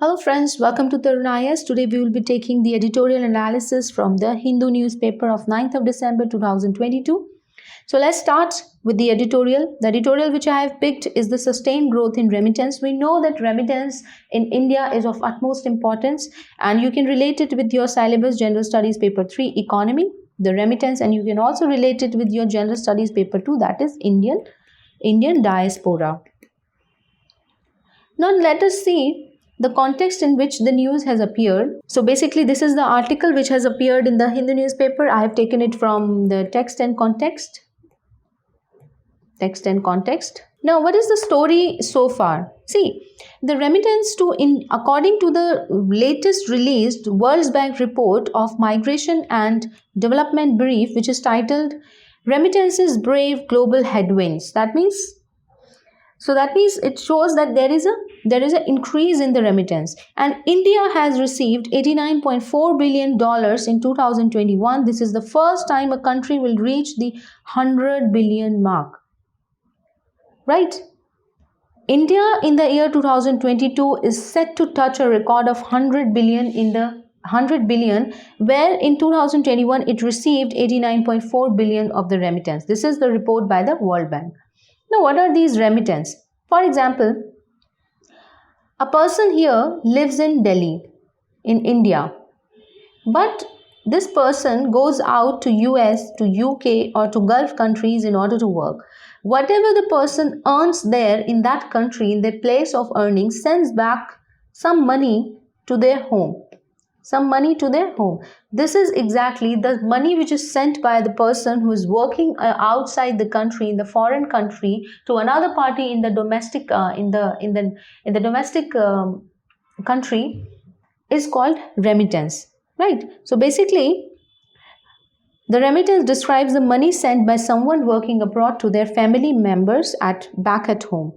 Hello friends, welcome to Tarun IAS. Today we will be taking the editorial analysis from the Hindu newspaper of 9th of December 2022. So let's start with the editorial. The editorial which I have picked is the sustained growth in remittance. We know that remittance in India is of utmost importance and you can relate it with your syllabus General Studies paper 3 economy, the remittance, and you can also relate it with your General Studies paper 2, that is Indian diaspora. Now let us see the context in which the news has appeared. So basically this is the article which has appeared in the Hindu newspaper. I have taken it from the text and context. Now what is the story so far? See, the remittance according to the latest released World Bank report of Migration and Development Brief, which is titled Remittances Brave Global Headwinds. That means it shows that there is an increase in the remittance, and India has received $89.4 billion in 2021. This is the first time a country will reach the 100 billion mark. Right? India in the year 2022 is set to touch a record of 100 billion, where in 2021 it received 89.4 billion of the remittance. This is the report by the World Bank. Now, what are these remittance? For example, a person here lives in Delhi, in India, but this person goes out to US, to UK or to Gulf countries in order to work. Whatever the person earns there in that country, in their place of earning, sends back some money to their home. This is exactly the money which is sent by the person who is working outside the country, in the foreign country, to another party in the domestic country, is called remittance, right? So basically the remittance describes the money sent by someone working abroad to their family members back at home.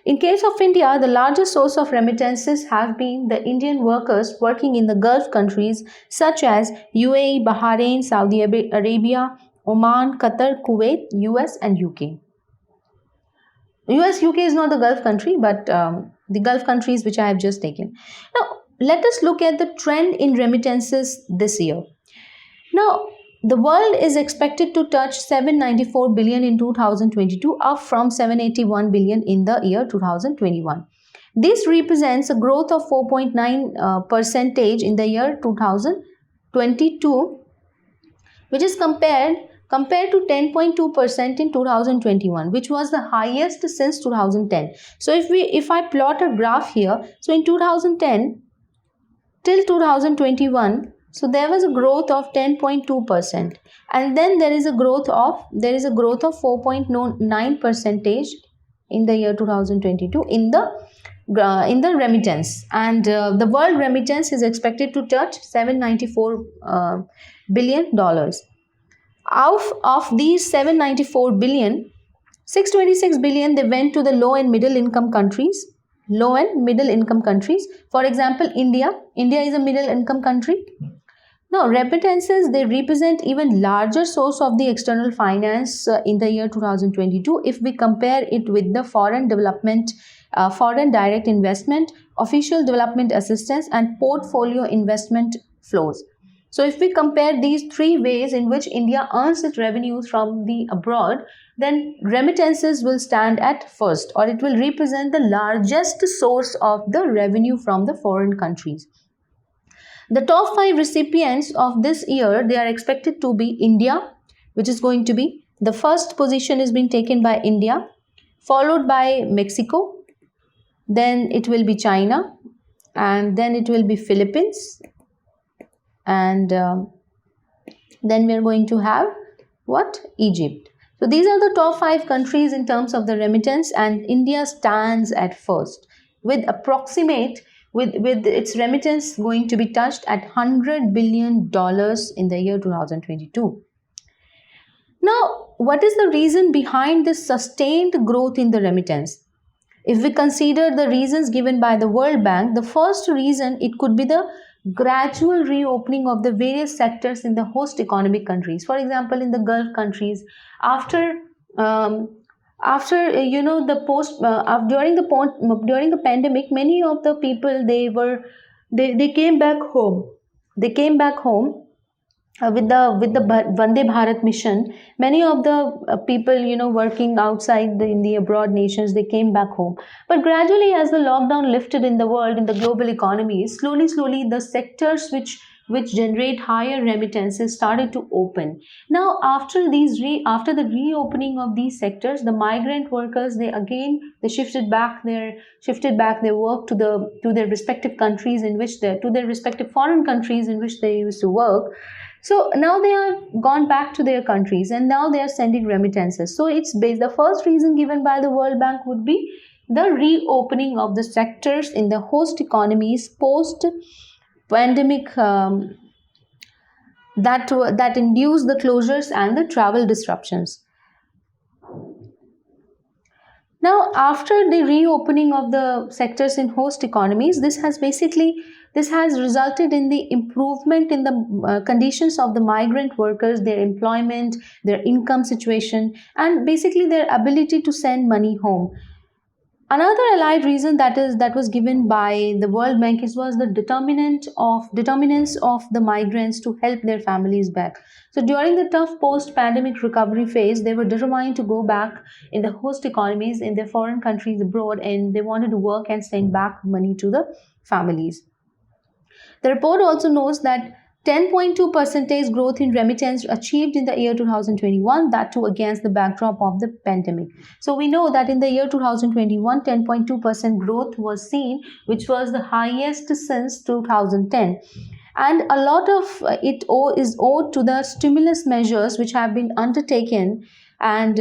In case of India, the largest source of remittances have been the Indian workers working in the Gulf countries such as UAE, Bahrain, Saudi Arabia, Oman, Qatar, Kuwait, US and UK. UK is not the Gulf country, but the Gulf countries which I have just taken. Now, let us look at the trend in remittances this year. Now, the world is expected to touch 794 billion in 2022, up from 781 billion in the year 2021. This represents a growth of 4.9% in the year 2022, which is compared to 10.2% in 2021, which was the highest since 2010. So if I plot a graph here, so in 2010 till 2021, so there was a growth of 10.2%, and then there is a growth of 4.9% in the year 2022 in the remittance, and the world remittance is expected to touch $794 billion. Of these 794 billion, 626 billion they went to the low and middle income countries. For example, India is a middle income country. Now, remittances, they represent even larger source of the external finance in the year 2022 if we compare it with the foreign direct investment, official development assistance and portfolio investment flows. So if we compare these three ways in which India earns its revenues from the abroad, then remittances will stand at first, or it will represent the largest source of the revenue from the foreign countries. The top 5 recipients of this year, they are expected to be India, which is going to be the first position is being taken by India, followed by Mexico, then it will be China, and then it will be Philippines, and then we are going to have Egypt. So these are the top 5 countries in terms of the remittance, and India stands at first with its remittance going to be touched at $100 billion in the year 2022. Now, what is the reason behind this sustained growth in the remittance? If we consider the reasons given by the World Bank, the first reason, it could be the gradual reopening of the various sectors in the host economic countries. For example, in the Gulf countries, after after during the pandemic, many of the people, they came back home. They came back home with the Vande Bharat mission. Many of the people, working outside in the abroad nations, they came back home. But gradually, as the lockdown lifted in the world, in the global economy, slowly the sectors which generate higher remittances started to open. Now, after the reopening of these sectors, the migrant workers, they shifted back their work to their respective countries in which they to their respective foreign countries in which they used to work. So now they have gone back to their countries and now they are sending remittances. So it's based, the first reason given by the World Bank would be the reopening of the sectors in the host economies post pandemic, that induced the closures and the travel disruptions. Now, after the reopening of the sectors in host economies, this has resulted in the improvement in the conditions of the migrant workers, their employment, their income situation, and basically their ability to send money home. Another allied reason that was given by the World Bank was the determinance of the migrants to help their families back. So during the tough post-pandemic recovery phase, they were determined to go back in the host economies in their foreign countries abroad, and they wanted to work and send back money to the families. The report also notes that 10.2% growth in remittance achieved in the year 2021, that too against the backdrop of the pandemic. So we know that in the year 2021, 10.2% growth was seen, which was the highest since 2010. And a lot of it is owed to the stimulus measures which have been undertaken, and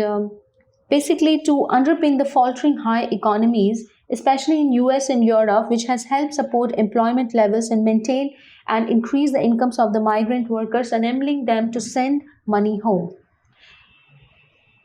basically to underpin the faltering high economies, especially in US and Europe, which has helped support employment levels and maintain and increase the incomes of the migrant workers, enabling them to send money home.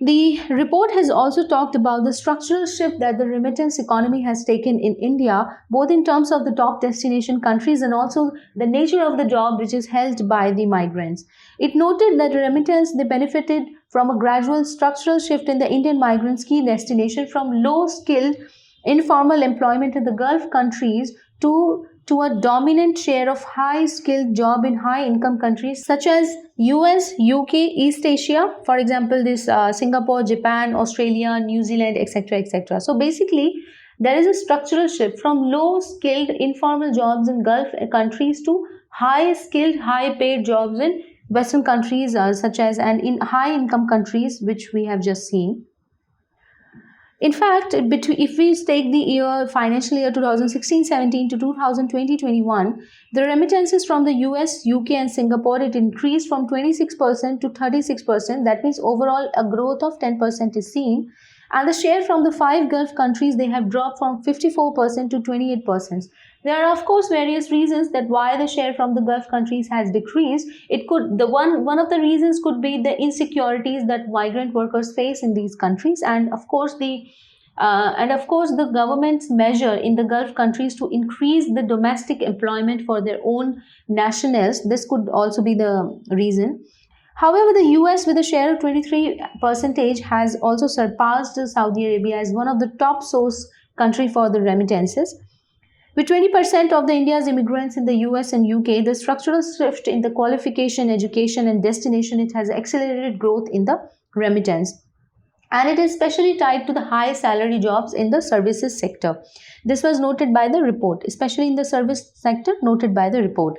The report has also talked about the structural shift that the remittance economy has taken in India, both in terms of the top destination countries and also the nature of the job which is held by the migrants. It noted that remittance, they benefited from a gradual structural shift in the Indian migrants' key destination from low-skilled informal employment in the Gulf countries to a dominant share of high-skilled job in high-income countries such as US, UK, East Asia, for example, this Singapore, Japan, Australia, New Zealand, etc., etc. So basically, there is a structural shift from low-skilled informal jobs in Gulf countries to high-skilled, high-paid jobs in Western countries such as and in high-income countries, which we have just seen. In fact, if we take the financial year 2016-17 to 2020-21, the remittances from the US, UK and Singapore, it increased from 26% to 36%. That means overall a growth of 10% is seen. And the share from the 5 Gulf countries, they have dropped from 54% to 28%. There are of course various reasons that why the share from the Gulf countries has decreased. One of the reasons could be the insecurities that migrant workers face in these countries, and of course the government's measure in the Gulf countries to increase the domestic employment for their own nationals. This could also be the reason. However, the US with a share of 23% has also surpassed Saudi Arabia as one of the top source country for the remittances. With 20% of the India's immigrants in the US and UK, the structural shift in the qualification, education and destination, it has accelerated growth in the remittance. And it is especially tied to the high salary jobs in the services sector. This was noted by the report, especially in the service sector, noted by the report.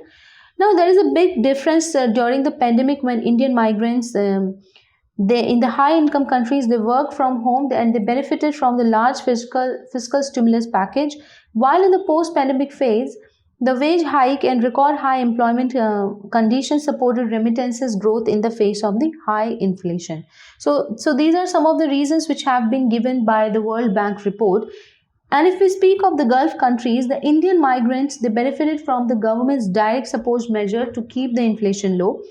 Now, there is a big difference during the pandemic when Indian migrants, they in the high income countries, they work from home and they benefited from the large fiscal stimulus package, while in the post-pandemic phase, the wage hike and record high employment conditions supported remittances growth in the face of the high inflation. So these are some of the reasons which have been given by the World Bank report. And if we speak of the Gulf countries, the Indian migrants, they benefited from the government's direct support measure to keep the inflation low.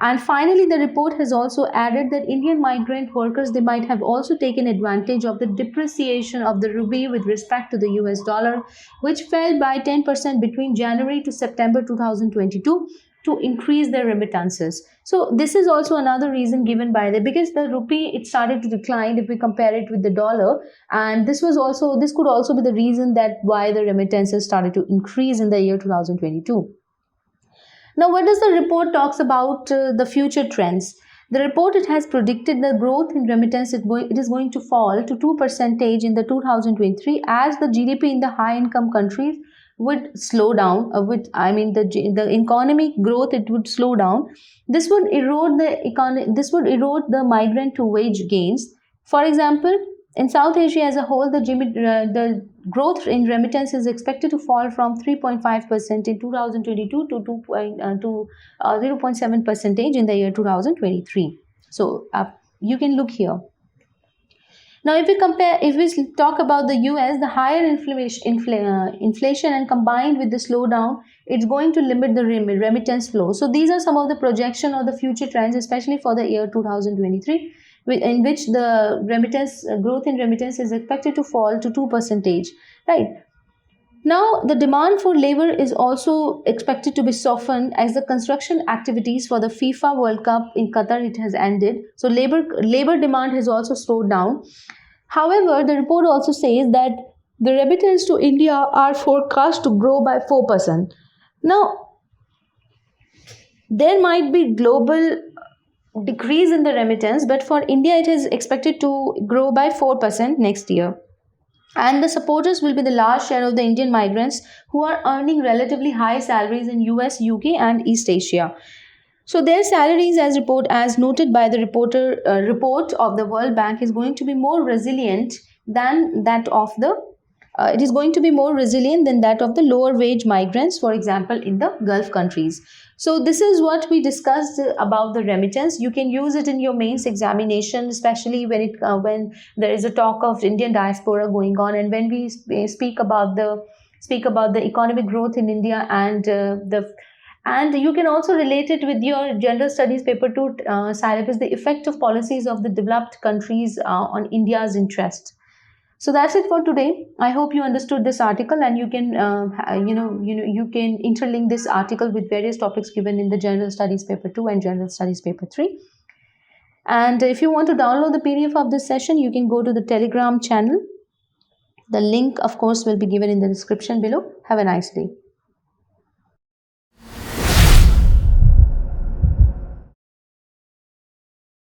And finally, the report has also added that Indian migrant workers, they might have also taken advantage of the depreciation of the rupee with respect to the US dollar, which fell by 10% between January to September 2022, to increase their remittances. So this is also another reason given by the, because the rupee, it started to decline if we compare it with the dollar, and this could also be the reason that why the remittances started to increase in the year 2022. Now, what does the report talks about the future trends? The report, it has predicted the growth in remittance it is going to fall to 2% in the 2023 as the GDP in the high income countries would slow down. The economic growth, it would slow down. This would erode the migrant to wage gains. For example, in South Asia as a whole, the growth in remittance is expected to fall from 3.5% in 2022 to 0.7% in the year 2023. So you can look here. Now, if we talk about the US, the higher inflation and combined with the slowdown, it's going to limit the remittance flow. So these are some of the projection or the future trends, especially for the year 2023, in which the growth in remittance is expected to fall to 2%. Right. Now, the demand for labor is also expected to be softened as the construction activities for the FIFA World Cup in Qatar, it has ended. So labor demand has also slowed down. However, the report also says that the remittance to India are forecast to grow by 4%. Now, there might be global decrease in the remittance, but for India, it is expected to grow by 4% next year. And the supporters will be the large share of the Indian migrants who are earning relatively high salaries in US, UK, and East Asia. So their salaries, as noted by the report of the World Bank, is going to be more resilient than that of the lower wage migrants, for example, in the Gulf countries. So this is what we discussed about the remittance. You can use it in your mains examination, especially when there is a talk of Indian diaspora going on, and when we speak about the economic growth in India, and you can also relate it with your general studies paper 2 syllabus, the effect of policies of the developed countries on India's interest. So that's it for today. I hope you understood this article, and you can you can interlink this article with various topics given in the general studies paper 2 and general studies paper 3. And if you want to download the PDF of this session, you can go to the Telegram channel. The link, of course, will be given in the description below. Have a nice day.